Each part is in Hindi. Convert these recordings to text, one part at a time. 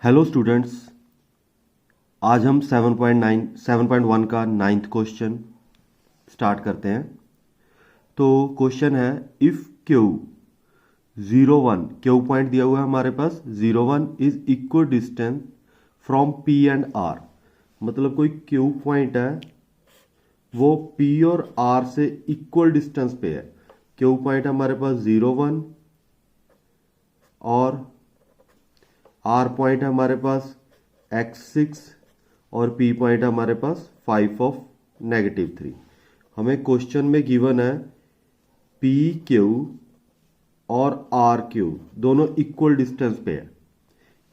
हेलो स्टूडेंट्स, आज हम 7.1 का 9th क्वेश्चन स्टार्ट करते हैं। तो क्वेश्चन है इफ़ क्यू 0 1 क्यू पॉइंट दिया हुआ है हमारे पास 0 1 is equal distance from P and R. मतलब कोई क्यू पॉइंट है वो पी और आर से इक्वल डिस्टेंस पे है। क्यू पॉइंट हमारे पास 0 1 और आर पॉइंट है हमारे पास x6 और p पॉइंट है हमारे पास 5 हमें क्वेश्चन में गिवन है पी क्यू और आर क्यू दोनों इक्वल डिस्टेंस पे है।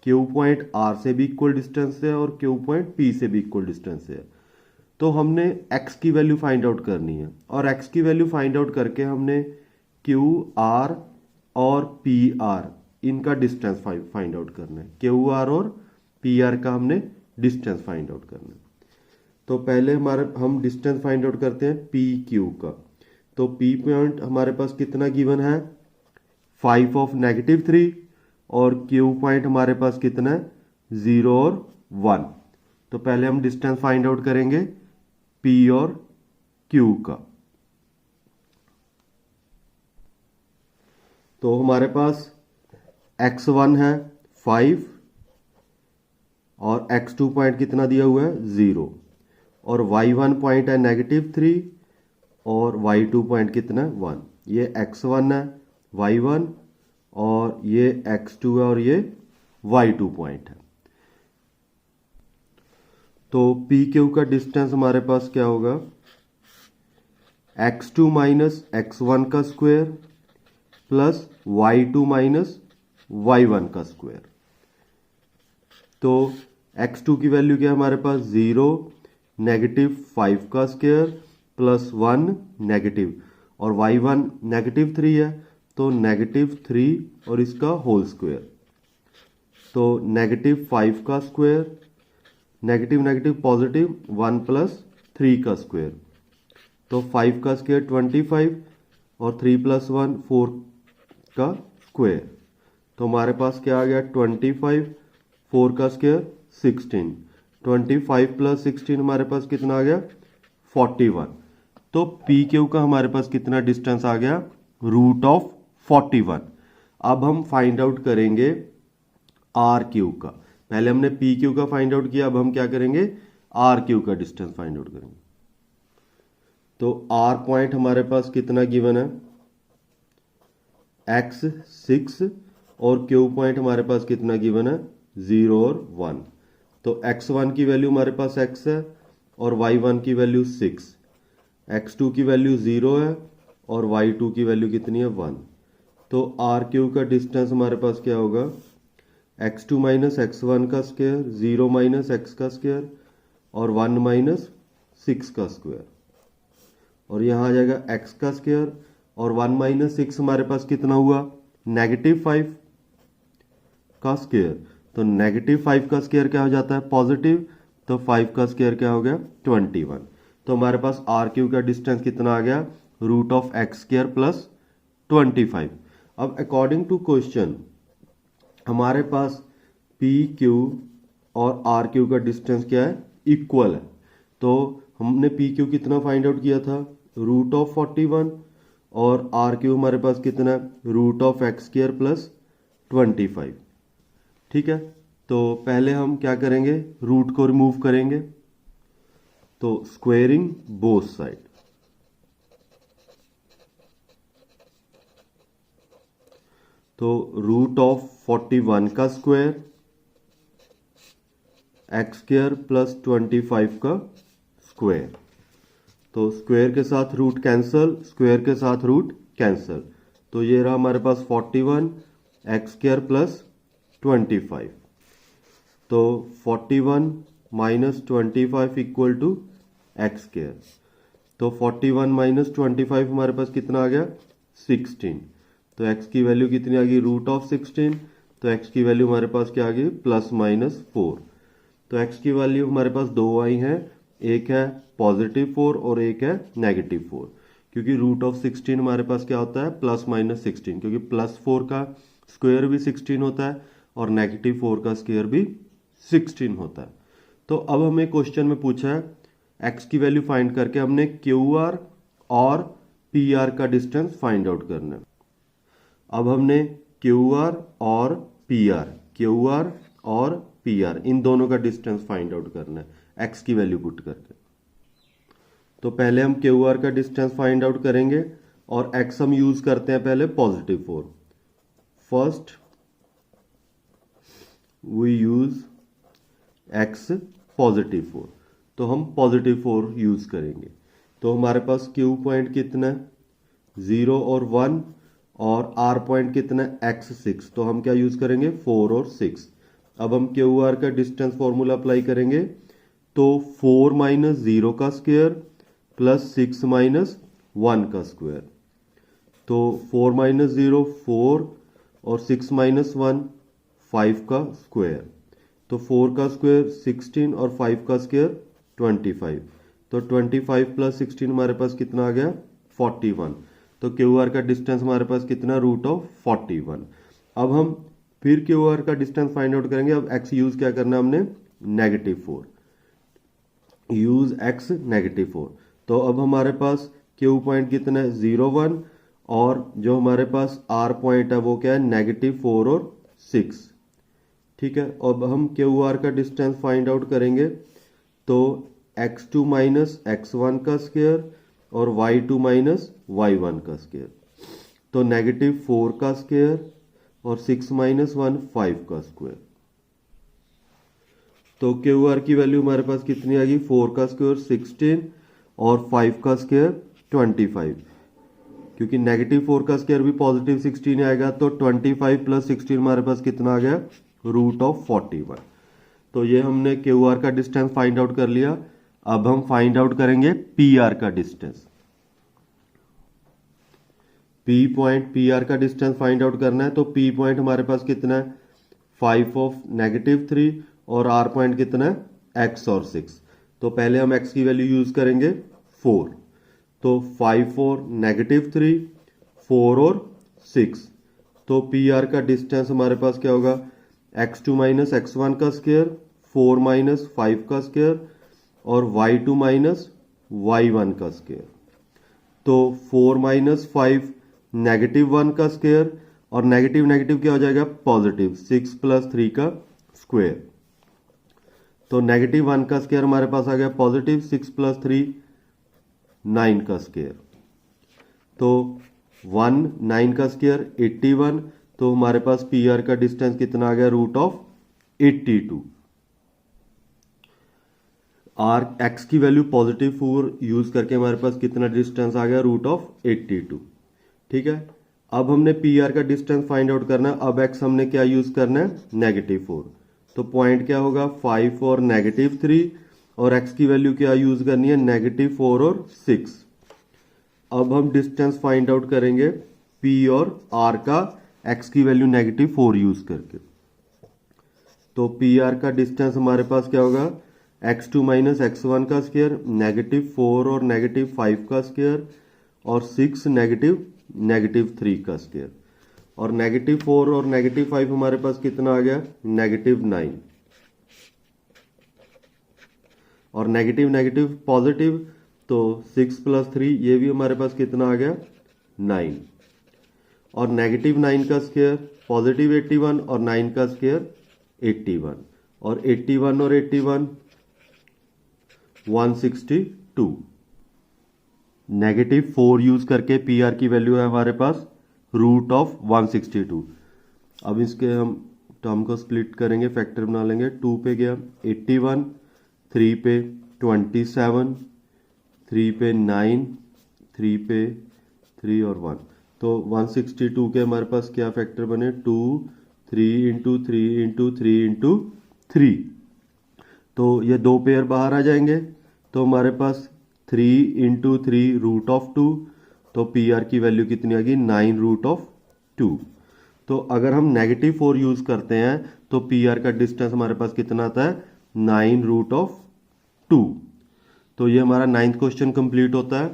क्यू पॉइंट आर से भी इक्वल डिस्टेंस है और क्यू पॉइंट पी से भी इक्वल डिस्टेंस है। तो हमने x की वैल्यू फाइंड आउट करनी है और x की वैल्यू फाइंड आउट करके हमने क्यू आर और पी आर इनका डिस्टेंस फाइंड आउट करना है। क्यू आर और पी आर का हमने डिस्टेंस फाइंड आउट करना है। तो पहले हम डिस्टेंस फाइंड आउट करते हैं पी क्यू का। तो पी पॉइंट हमारे पास कितना गिवन है 5 और क्यू पॉइंट हमारे पास कितना है 0 और 1। तो पहले हम डिस्टेंस फाइंड आउट करेंगे पी और क्यू का। तो हमारे पास x1 है 5 और x2 पॉइंट कितना दिया हुआ है 0 और y1 पॉइंट है -3 और y2 पॉइंट कितना है 1। ये x1 है y1 और ये x2 है और ये y2 पॉइंट है। तो पी क्यू का डिस्टेंस हमारे पास क्या होगा x2 माइनस x1 का square plus y2 minus y1 का स्क्वायर। तो x2 की वैल्यू क्या है हमारे पास 0 -5 का स्क्वायर प्लस 1 नेगेटिव और y1 -3 है तो -3 और इसका होल स्क्वायर। तो -5 का square negative negative positive 1 plus 3 का स्क्वायर। तो 5 का स्क्वायर 25 और 3 प्लस 1 4 का स्क्वायर। तो हमारे पास क्या आ गया 25 4 का स्क्वायर 16 25 प्लस 16 हमारे पास कितना आ गया 41। तो पी क्यू का हमारे पास कितना डिस्टेंस आ गया √41। अब हम फाइंड आउट करेंगे आर क्यू का। पहले हमने पी क्यू का फाइंड आउट किया, अब हम क्या करेंगे आर क्यू का डिस्टेंस फाइंड आउट करेंगे। तो आर पॉइंट हमारे पास कितना गिवन है x6 और क्यू पॉइंट हमारे पास कितना गिवन है 0 और 1। तो x1 की वैल्यू हमारे पास x है और y1 की वैल्यू 6, x2 की वैल्यू 0 है और y2 की वैल्यू कितनी है 1। तो आर क्यू का डिस्टेंस हमारे पास क्या होगा x2 माइनस x1 का स्क्वायर 0 माइनस x का स्क्वायर और 1 माइनस 6 का स्क्वायर और यहाँ आ जाएगा x का स्क्वायर और 1 माइनस 6 हमारे पास कितना हुआ -5 का स्क्वायर। तो -5 का स्क्वायर क्या हो जाता है पॉजिटिव, तो 5 का स्क्वायर क्या हो गया 21। तो हमारे पास आर क्यू का डिस्टेंस कितना आ गया √x² प्लस 25। अब अकॉर्डिंग टू क्वेश्चन हमारे पास पी क्यू और आर क्यू का डिस्टेंस क्या है इक्वल है। तो हमने पी क्यू कितना फाइंड आउट किया था √41 और आर क्यू हमारे पास कितना है √x² प्लस 25। ठीक है, तो पहले हम क्या करेंगे रूट को रिमूव करेंगे। तो स्क्वेयरिंग बोथ साइड, तो √41 का स्क्वायर x² प्लस 25 का स्क्वायर। तो स्क्वायर के साथ रूट कैंसल, स्क्वायर के साथ रूट कैंसल। तो ये रहा हमारे पास 41 x² प्लस 25। तो 41 माइनस 25 इक्वल टू x²। तो 41 माइनस 25 हमारे पास कितना आ गया 16। तो x की वैल्यू कितनी आ गई √16। तो x की वैल्यू हमारे पास क्या आ गई +-4। तो x की वैल्यू हमारे पास दो आई हैं, एक है +4 और एक है -4। क्योंकि √16 हमारे पास क्या होता है +-16, क्योंकि +4 का स्क्वायर भी 16 होता है और -4 का स्क्वायर भी 16 होता है। तो अब हमें क्वेश्चन में पूछा है x की वैल्यू फाइंड करके हमने QR और PR का डिस्टेंस फाइंड आउट करना है। अब हमने QR और PR इन दोनों का डिस्टेंस फाइंड आउट करना है x की वैल्यू पुट करके। तो पहले हम QR का डिस्टेंस फाइंड आउट करेंगे और x हम यूज करते हैं पहले +4। फर्स्ट वी यूज x +4, तो हम +4 यूज करेंगे। तो हमारे पास Q पॉइंट कितना है 0 और 1 और R पॉइंट कितना है x6, तो हम क्या यूज करेंगे 4 और 6। अब हम QR का डिस्टेंस फॉर्मूला अप्लाई करेंगे तो 4 - 0 का स्क्वायर प्लस 6 - 1 का स्क्वायर, तो 4 - 0 4 और 6 - 1 5 का स्क्वायर, तो 4 का स्क्वायर 16 और 5 का स्क्वायर 25, तो 25 + 16 हमारे पास कितना आ गया 41। तो QR का डिस्टेंस हमारे पास कितना √41। अब हम फिर QR का डिस्टेंस फाइंड आउट करेंगे। अब x यूज क्या करना है हमने -4, यूज x -4। तो अब हमारे पास Q पॉइंट कितना है 0 1 और जो हमारे पास R पॉइंट है वो क्या है -4 और 6। ठीक है, अब हम QR का डिस्टेंस फाइंड आउट करेंगे तो x2 - x1 का स्क्वायर और y2 - y1 का स्क्वायर, तो -4 का स्क्वायर और 6 - 1 5 का स्क्वायर। तो QR की वैल्यू हमारे पास कितनी आ गई 4 का स्क्वायर 16 और 5 का स्क्वायर 25, क्योंकि -4 का स्क्वायर भी +16 आएगा, तो 25 + 16 हमारे पास कितना आ गया √41। तो ये हमने QR का डिस्टेंस फाइंड आउट कर लिया। अब हम फाइंड आउट करेंगे PR का डिस्टेंस। P पॉइंट PR का डिस्टेंस फाइंड आउट करना है, तो P पॉइंट हमारे पास कितना है 5 of -3 और R पॉइंट कितना है x और 6। तो पहले हम x की वैल्यू यूज करेंगे 4, तो 5 और -3 4 और 6, तो PR का डिस्टेंस हमारे पास क्या होगा x2 - x1 का स्क्वायर 4 - 5 का स्क्वायर और y2 - y1 का स्क्वायर, तो 4 - 5 -1 का स्क्वायर और नेगेटिव क्या हो जाएगा पॉजिटिव 6 + 3 का स्क्वायर, तो -1 का स्क्वायर हमारे पास आ गया पॉजिटिव 6 + 3 9 का स्क्वायर, तो 1 9 का स्क्वायर 81। तो हमारे पास PR का डिस्टेंस कितना आ गया √82। R x की वैल्यू +4 यूज करके हमारे पास कितना डिस्टेंस आ गया √82। ठीक है, अब हमने PR का डिस्टेंस फाइंड आउट करना है। अब x हमने क्या यूज करना है -4, तो पॉइंट क्या होगा 5 और -3 और x की वैल्यू क्या यूज करनी है -4 और 6। अब हम डिस्टेंस फाइंड आउट करेंगे P और R का x की वैल्यू -4 यूज करके। तो PR का डिस्टेंस हमारे पास क्या होगा x2 - x1 का स्क्वायर -4 और -5 का स्क्वायर और 6 -3 का स्क्वायर, और -4 और -5 हमारे पास कितना आ गया -9 और नेगेटिव पॉजिटिव, तो 6 + 3 ये भी हमारे पास कितना आ गया 9 और -9 का स्क्वायर पॉजिटिव 81 और 9 का स्क्वायर 81 और 81 और 81 162। -4 यूज करके PR की वैल्यू है हमारे पास √162। अब इसके हम टर्म को स्प्लिट करेंगे, फैक्टर बना लेंगे। 2 पे गया 81, 3 पे 27, 3 पे 9, 3 पे 3 और 1, तो 162 के हमारे पास क्या फैक्टर बने 2 3 × 3 × 3 × 3, तो ये दो पेयर बाहर आ जाएंगे, तो हमारे पास 3 × 3 √2, तो PR की वैल्यू कितनी आ गई 9 √2। तो अगर हम -4 यूज करते हैं तो PR का डिस्टेंस हमारे पास कितना आता है 9 √2। तो ये हमारा 9th क्वेश्चन कंप्लीट होता है।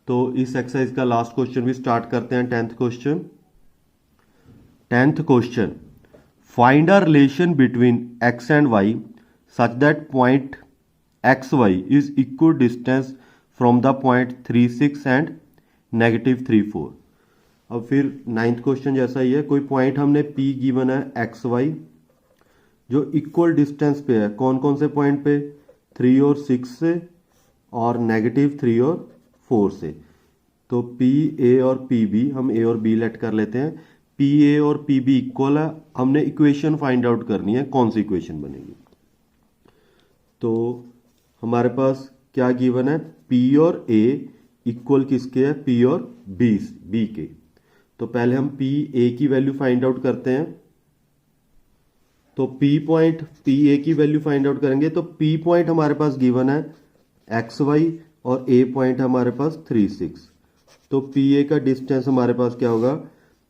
तो इस एक्सरसाइज का लास्ट क्वेश्चन भी स्टार्ट करते हैं 10th question. 10th question, find a relation between x and y such that point xy is equal distance from the point 36 and -34। अब फिर 9th क्वेश्चन जैसा ही है, कोई पॉइंट हमने P गिवन है xy जो इक्वल डिस्टेंस पे है। कौन कौन से पॉइंट पे? 3 और 6 से और -3 और 4 से। तो पी ए और पी बी, हम ए और बी लेट कर लेते हैं। पी ए और पी बी इक्वल है, हमने इक्वेशन फाइंड आउट करनी है, कौन सी इक्वेशन बनेगी। तो हमारे पास क्या गिवन है? पी और ए इक्वल किसके है? पी और बी के। तो पहले हम पी ए की वैल्यू फाइंड आउट करते हैं। तो पी पॉइंट पी ए की वैल्यू फाइंड आउट करेंगे तो पी पॉइंट हमारे पास गिवन है एक्स वाई और ए पॉइंट हमारे पास 3 6। तो पी ए का डिस्टेंस हमारे पास क्या होगा?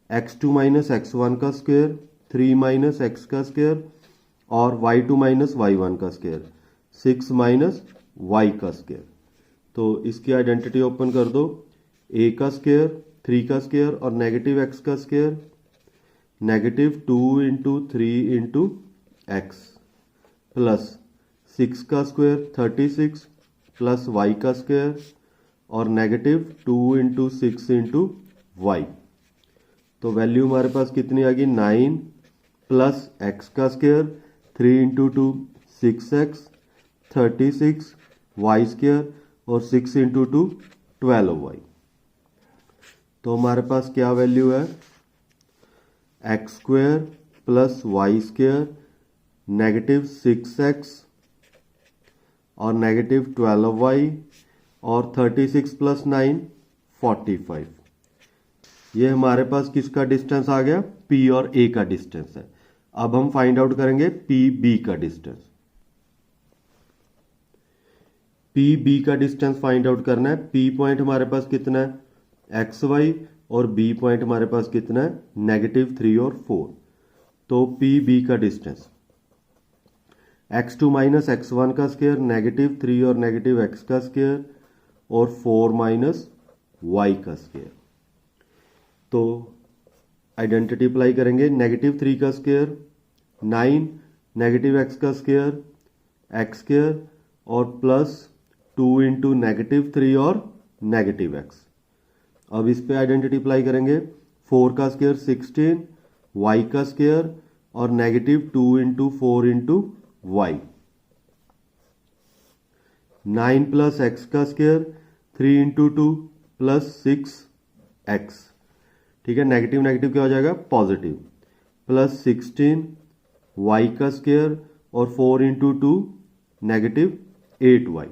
x2 माइनस x1 का स्क्वायर, 3 माइनस x का स्क्वायर और y2 माइनस y1 का स्क्वायर, 6 माइनस y का स्क्वायर। तो इसकी आइडेंटिटी ओपन कर दो। a का स्क्वायर, 3 का स्क्वायर और नेगेटिव x का square, negative 2 into 3 into X plus 6 का स्क्वायर 36 प्लस y का स्क्वायर और नेगेटिव 2 इंटू 6 इंटू वाई। तो वैल्यू हमारे पास कितनी आ गई? 9 प्लस एक्स का square, 3 into 2 6x, 36 Y square और 6 इंटू 2 12y। तो हमारे पास क्या वैल्यू है? X square plus Y square negative 6x और नेगेटिव 12y और 36 प्लस 9 45। ये हमारे पास किसका डिस्टेंस आ गया? P और A का डिस्टेंस है। अब हम फाइंड आउट करेंगे P B का डिस्टेंस। P B का डिस्टेंस फाइंड आउट करना है। P पॉइंट हमारे पास कितना है? XY और B पॉइंट हमारे पास कितना है? -3 और 4। तो P B का डिस्टेंस x2 माइनस x1 का स्क्वायर, -3 और नेगेटिव x का स्क्वायर और 4 माइनस y का स्क्वायर। तो आइडेंटिटी अप्लाई करेंगे। -3 का स्क्वायर 9, नेगेटिव x का स्क्वायर x स्क्वायर और प्लस 2 इंटू -3 और नेगेटिव x। अब इस पे आइडेंटिटी अप्लाई करेंगे। 4 का स्क्वायर 16, y का स्क्वायर और negative 2 into 4 into y। 9 plus x का स्क्वायर, 3 इंटू 2 प्लस 6x। ठीक है, नेगेटिव नेगेटिव क्या हो जाएगा? पॉजिटिव। प्लस 16 y का स्क्वायर और 4 into 2 negative 8y।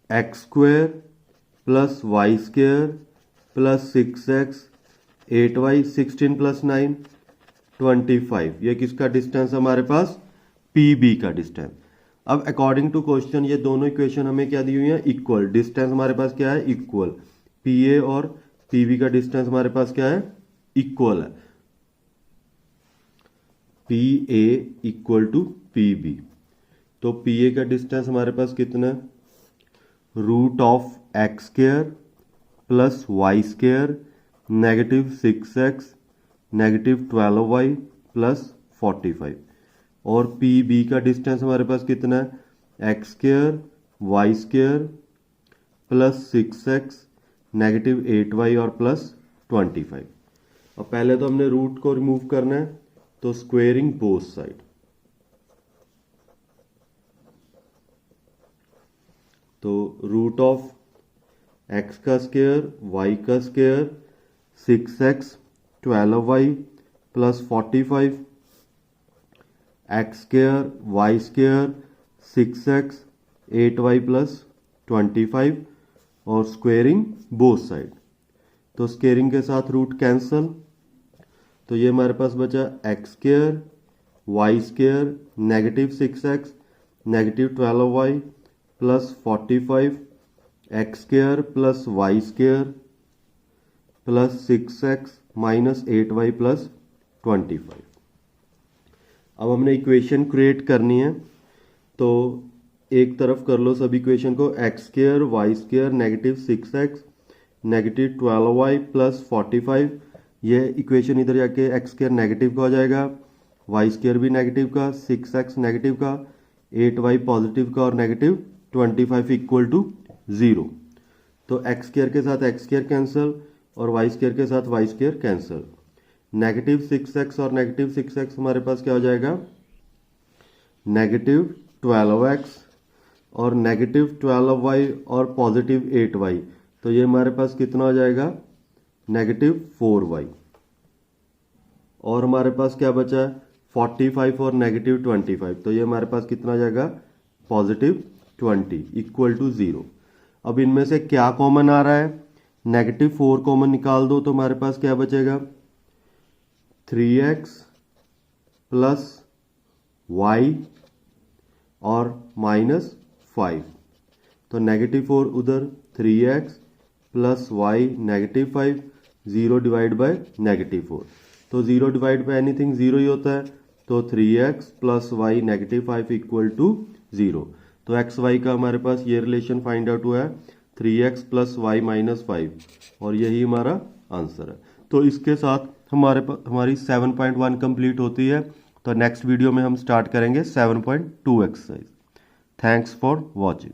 X square plus Y square plus 6x 8y, 16 plus 9 25। ये किसका डिस्टेंस हमारे पास? पी बी का डिस्टेंस। अब अकॉर्डिंग टू क्वेश्चन ये दोनों इक्वेशन हमें क्या दी हुई है? इक्वल। डिस्टेंस हमारे पास क्या है? इक्वल। पी ए और पी बी का डिस्टेंस हमारे पास क्या है? इक्वल है। P A equal to P B. तो पी ए का डिस्टेंस हमारे पास कितना है? Root of X square plus Y square negative 6x negative 12y plus 45। और पी बी का डिस्टेंस हमारे पास कितना है? X square Y square plus 6x negative 8y और प्लस 25। अब पहले तो हमने रूट को रिमूव करना है, तो स्क्वेयरिंग बोथ साइड। तो रूट ऑफ एक्स का स्क्वायर वाई का square 6x 12y plus 45, x square Y square 6x 8y plus 25 और स्क्वेयरिंग बोथ साइड। तो स्क्वेयरिंग के साथ रूट कैंसल। तो ये हमारे पास बचा x square Y square negative 6x negative 12y plus 45 x square plus Y square plus 6x minus 8y plus 25। अब हमने इक्वेशन क्रिएट करनी है, तो एक तरफ कर लो सब इक्वेशन को। X square Y square negative 6x negative 12y plus 45, ये इक्वेशन इधर जाके एक्स स्क्वायर नेगेटिव का हो जाएगा, वाई स्क्वायर भी नेगेटिव का, 6x नेगेटिव का, 8y पॉजिटिव का और नेगेटिव 25 इक्वल टू 0। तो एक्स स्क्वायर के साथ एक्स स्क्वायर कैंसिल और वाई स्क्वायर के साथ Y square cancel. Negative 6x और नेगेटिव 6x हमारे पास क्या हो जाएगा, नेगेटिव 12x और नेगेटिव 12y और पॉजिटिव 8y, तो ये हमारे पास कितना हो जाएगा, नेगेटिव 4y। और हमारे पास क्या बचा है, 45 और नेगेटिव 25, तो ये हमारे पास कितना आ जाएगा, पॉजिटिव 20 इक्वल टू 0। अब इनमें से क्या कॉमन आ रहा है, नेगेटिव 4 कॉमन निकाल दो तो हमारे पास क्या बचेगा, 3x प्लस y और माइनस 5। तो नेगेटिव 4 उधर, 3x plus y negative 5, 0 divide by negative 4, तो 0 डिवाइड बाय एनीथिंग 0 ही होता है, तो 3x plus y negative 5 equal to 0। तो एक्स वाई का हमारे पास ये रिलेशन फाइंड आउट हुआ है, 3x प्लस वाई माइनस 5, और यही हमारा आंसर है। तो इसके साथ हमारी 7.1 कंप्लीट होती है। तो नेक्स्ट वीडियो में हम स्टार्ट करेंगे 7.2 एक्सरसाइज। Thanks for watching.